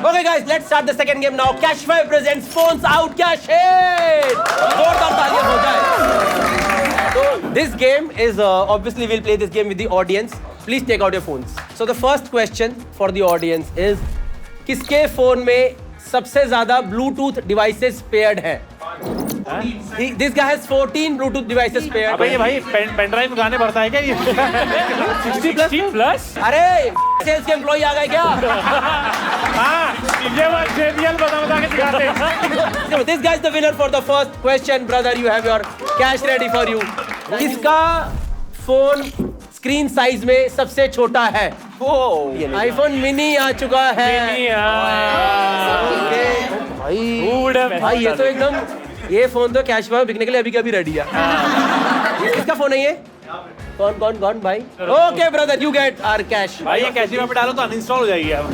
Okay guys, let's start the second game now. Cash5 presents Phones Out Cash In. जोरदार तालियां हो जाए. So this game is obviously we'll play this game with the audience. Please take out your phones. So the first question for the audience is किसके phone में सबसे ज्यादा Bluetooth devices paired है? This guy has 14 Bluetooth devices paired. अबे ये भाई pen drive में गाने भरता है क्या ये? 60 प्लस? अरे सेल्स के एम्प्लॉय आ गए क्या? हाँ, ये बात JBL बता के दिखाते हैं. So this guy is the winner for the first question, brother. You have your cash ready for you. किसका फोन स्क्रीन साइज में सबसे छोटा है? आईफोन मिनी आ चुका है. भाई ये तो एकदम ये फोन तो कैश में बिकने के लिए अभी के अभी रेडी है. किसका फोन है ये? कौन भाई? Okay brother, you get our cash. भाई ये कैश में डालो तो अनइंस्टॉल हो जाएगी अब.